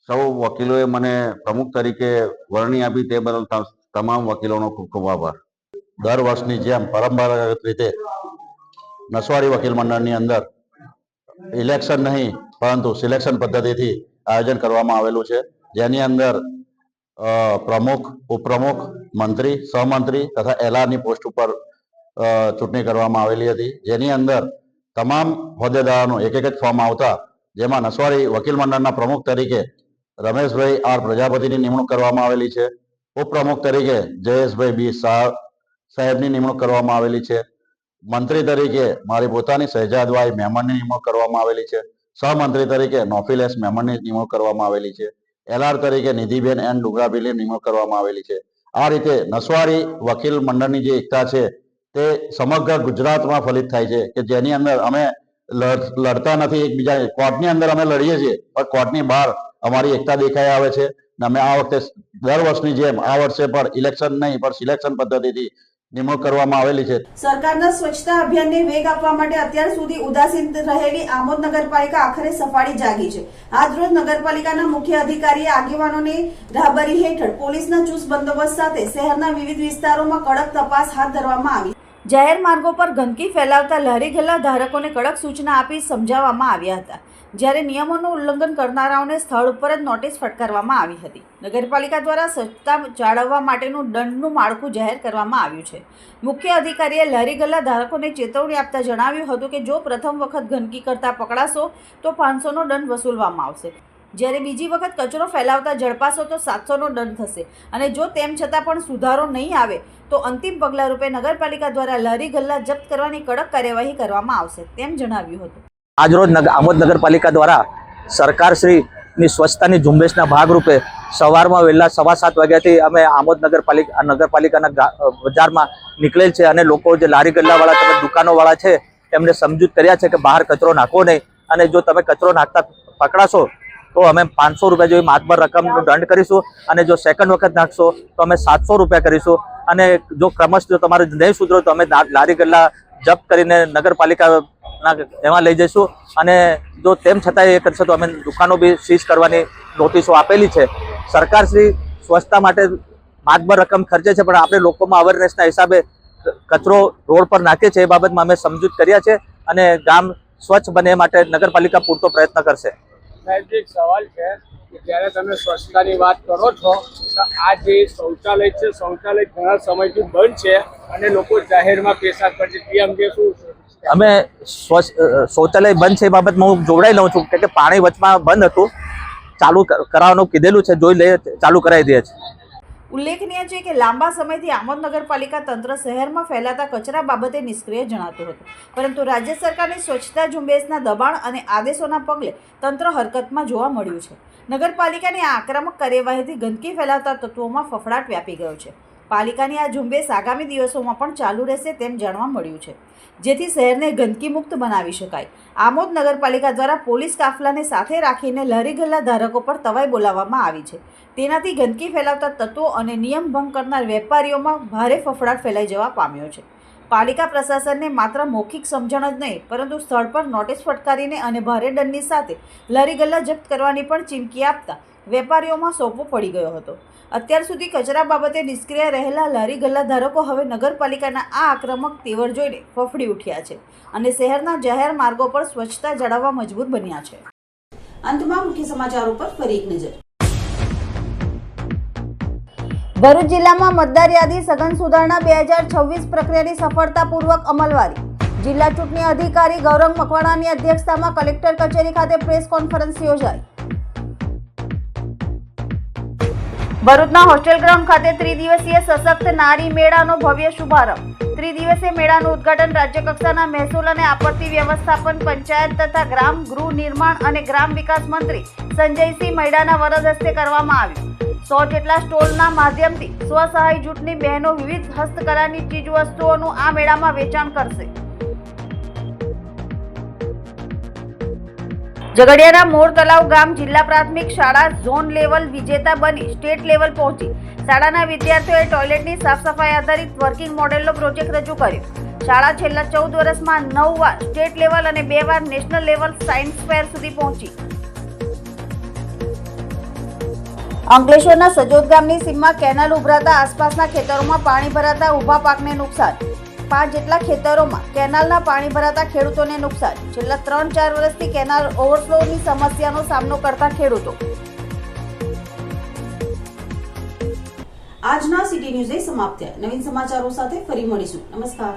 સૌ વકીલોએ મને પ્રમુખ તરીકે વરણી આપી તે બદલ તમામ વકીલોનો ખૂબ ખૂબ આભાર. દર વર્ષની જેમ પરંપરાગત રીતે નસવાડી વકીલ મંડળની અંદર ઇલેક્શન નહીં પરંતુ સિલેક્શન પદ્ધતિથી આયોજન કરવામાં આવેલું છે, જેની અંદર પ્રમુખ, ઉપપ્રમુખ, મંત્રી, સહમંત્રી તથા એલઆરની પોસ્ટ ઉપર ચૂંટણી કરવામાં આવેલી હતી. જેની અંદર તમામ હોદ્દેદારોનું એક જ ફોર્મ આવતા જેમાં નસવાડી વકીલ મંડળના પ્રમુખ તરીકે રમેશભાઈ આર પ્રજાપતિની નિમણૂક કરવામાં આવેલી છે. ઉપપ્રમુખ તરીકે જયેશભાઈ બી શાહ સાહેબની નિમણૂક કરવામાં આવેલી છે. મંત્રી તરીકે મારી પોતાની શહેજાદભાઈ મેમણની નિમણૂક કરવામાં આવેલી છે. સહમંત્રી તરીકે નોફિલ એસ મેમણની નિમણૂક કરવામાં આવેલી છે. એલઆર તરીકે નિધિબેન એન ડુંગરાભીલની નિમણૂક કરવામાં આવેલી છે. આ રીતે નસવાડી વકીલ મંડળની જે એકતા છે તે સમગ્ર ગુજરાતમાં ફલિત થાય છે કે જેની અંદર અમે લડતા નથી એકબીજા. કોર્ટની અંદર અમે લડીએ છીએ પણ કોર્ટની બહાર અમારી એકતા દેખાઈ આવે છે. અમે આ વખતે દર વર્ષની જેમ આ વર્ષે પણ ઇલેક્શન નહીં પણ સિલેક્શન પદ્ધતિથી નિમણૂક કરવામાં આવેલી છે. સરકારના સ્વચ્છતા અભિયાનને વેગ આપવા માટે અત્યાર સુધી ઉદાસીન રહેલી આમોદ નગરપાલિકા આખરે સફાળી જાગી છે. આજરોજ નગરપાલિકાના મુખ્ય અધિકારીએ આગેવાનોની રાહબરી હેઠળ પોલીસના ચુસ્ત બંદોબસ્ત સાથે શહેરના વિવિધ વિસ્તારોમાં કડક તપાસ હાથ ધરવામાં આવી. જાહેર માર્ગો પર ગંદકી ફેલાવતા લારી ગલ્લા ધારકોને કડક સૂચના આપી સમજાવવામાં આવ્યા હતા, જ્યારે નિયમોનું ઉલ્લંઘન કરનારાઓને સ્થળ ઉપર જ નોટિસ ફટકારવામાં આવી હતી. નગરપાલિકા દ્વારા સ્વચ્છતા જાળવવા માટેનું દંડનું માળખું જાહેર કરવામાં આવ્યું છે. મુખ્ય અધિકારીએ લારી ગલ્લા ધારકોને ચેતવણી આપતા જણાવ્યું હતું કે જો પ્રથમ વખત ગંદકી કરતા પકડાશો તો 500નો દંડ વસૂલવામાં આવશે, જ્યારે બીજી વખત કચરો ફેલાવતા ઝડપાશો તો 700નો દંડ થશે અને જો તેમ છતાં પણ સુધારો નહીં આવે તો અંતિમ પગલા રૂપે નગરપાલિકા દ્વારા લારી ગલ્લા જપ્ત કરવાની કડક કાર્યવાહી કરવામાં આવશે, તેમ જણાવ્યું હતું. આજરોજ આમોદ નગરપાલિકા દ્વારા સરકારશ્રીની સ્વચ્છતાની ઝુંબેશના ભાગરૂપે સવારમાં વહેલા 7:15 વાગ્યાથી અમે આમોદ નગરપાલિકાના બજારમાં નીકળેલ છે અને લોકો જે લારી ગલ્લાવાળા તમે દુકાનોવાળા છે એમને સમજૂત કર્યા છે કે બહાર કચરો નાખો નહીં અને જો તમે કચરો નાખતા પકડાશો તો અમે 500 રૂપિયા જેવી માતબર રકમનો દંડ કરીશું અને જો સેકન્ડ વખત નાખશો તો અમે 700 રૂપિયા કરીશું અને જો ક્રમશઃ જો તમારે નહીં સુધરો તો અમે લારી ગલ્લા જપ્ત કરીને નગરપાલિકાના એમાં લઈ જઈશું અને જો તેમ છતાં એ કરશે તો અમે દુકાનો બી સીઝ કરવાની નોટિસો આપેલી છે. સરકારશ્રી સ્વચ્છતા માટે માતબર રકમ ખર્ચે છે, પણ આપણે લોકોમાં અવેરનેસના હિસાબે કચરો રોડ પર નાખે છે. એ બાબતમાં અમે સમજૂત કર્યા છે અને ગામ સ્વચ્છ બને એ માટે નગરપાલિકા પૂરતો પ્રયત્ન કરશે. સાહેબ, એક સવાલ છે કે જ્યારે તમે સ્વચ્છતાની વાત કરો છો તો આ જે શૌચાલય છે, શૌચાલય ઘણા સમયથી બંધ છે અને લોકો જાહેરમાં પેશાબ કરે છે, તે અંગે શું? અમે શૌચાલય બંધ છે એ બાબતમાં હું જોડાઈ લઉં છું કે પાણી વચમાં બંધ હતું, ચાલુ કરાવવાનું કીધેલું છે, જોઈ લઈએ, ચાલુ કરાવી દઈએ છીએ. ઉલ્લેખનીય છે કે લાંબા સમયથી આમોદ નગરપાલિકા તંત્ર શહેરમાં ફેલાતા કચરા બાબતે નિષ્ક્રિય જણાતું હતું, પરંતુ રાજ્ય સરકારની સ્વચ્છતા ઝુંબેશના દબાણ અને આદેશોના પગલે તંત્ર હરકતમાં જોવા મળ્યું છે. નગરપાલિકાની આ આક્રમક કાર્યવાહીથી ગંદકી ફેલાવતા તત્વોમાં ફફડાટ વ્યાપી ગયો છે. પાલિકાની આ ઝુંબેશ આગામી દિવસોમાં પણ ચાલુ રહેશે તેમ જાણવા મળ્યું છે, જેથી શહેરને ગંદકી મુક્ત બનાવી શકાય. આમોદ નગરપાલિકા દ્વારા પોલીસ કાફલાને સાથે રાખીને લારી ગલ્લા ધારકો પર તવાઈ બોલાવવામાં આવી છે. તેનાથી ગંદકી ફેલાવતા તત્વો અને નિયમ ભંગ કરનાર વેપારીઓમાં ભારે ફફડાટ ફેલાઈ જવા પામ્યો છે. પાલિકા પ્રશાસનને માત્ર મૌખિક સમજણ જ નહીં, પરંતુ સ્થળ પર નોટિસ ફટકારીને અને ભારે દંડની સાથે લારી ગલ્લા જપ્ત કરવાની પણ ચીમકી આપતા વેપારીઓમાં સોપો પડી ગયો હતો. અત્યાર સુધી કચરા બાબતે નિષ્ક્રિય રહેલા લારી ગલ્લા ધારકો હવે નગરપાલિકાના આ આક્રમક તેવર જોઈને ફફડી ઉઠ્યા છે અને શહેરના જાહેર માર્ગો પર સ્વચ્છતા જાળવવા મજબૂર બન્યા છે. અંતમાં મુખ્ય સમાચારો પર ફરી એક નજર. ભરૂચ જિલ્લામાં મતદાર યાદી સઘન સુધારણા 2026 પ્રક્રિયાની સફળતાપૂર્વક અમલવારી. જિલ્લા ચૂંટણી અધિકારી ગૌરંગ મકવાણાની અધ્યક્ષતામાં કલેક્ટર કચેરી ખાતે પ્રેસ કોન્ફરન્સ યોજાઈ. ભરૂચના હોસ્ટેલ ગ્રાઉન્ડ ખાતે ત્રિદિવસીય સશક્ત નારી મેળાનો ભવ્ય શુભારંભ. ત્રિદિવસીય મેળાનું ઉદ્ઘાટન રાજ્યકક્ષાના મહેસૂલ અને આપત્તિ વ્યવસ્થાપન, પંચાયત તથા ગ્રામ ગૃહ નિર્માણ અને ગ્રામ વિકાસ મંત્રી સંજયસિંહ મૈડાના વરદ હસ્તે કરવામાં આવ્યું. 100 જેટલા સ્ટોલના માધ્યમથી સ્વસહાય જૂથની બહેનો વિવિધ હસ્તકલાની ચીજવસ્તુઓનું આ મેળામાં વેચાણ કરશે. ઝઘડિયાના મોર તલાવ ગામ જિલ્લા પ્રાથમિક શાળા ઝોન લેવલ વિજેતા બની સ્ટેટ લેવલ પહોંચી. શાળાના વિદ્યાર્થીઓએ ટોયલેટની સાફ સફાઈ આધારિત વર્કિંગ મોડેલનો પ્રોજેક્ટ રજૂ કર્યો. શાળા છેલ્લા 14 વર્ષમાં 9 વાર સ્ટેટ લેવલ અને 2 વાર નેશનલ લેવલ સાયન્સ ફેર સુધી પહોંચી. અંકલેશ્વરના સજોદ ગામની સીમમાં કેનાલ ઉભરાતા આસપાસના ખેતરોમાં પાણી ભરાતા ઊભા પાકને નુકસાન. 5 જેટલા ખેતરોમાં કેનાલના પાણી ભરાતા ખેડૂતોને નુકસાન. છેલ્લા 3-4 વર્ષથી કેનાલ ઓવરફ્લોની સમસ્યાનો સામનો કરતા ખેડૂતો. આજના સિટી ન્યૂઝ સમાપ્ત થયા. નવીન સમાચારો સાથે ફરી મળીશું. નમસ્કાર.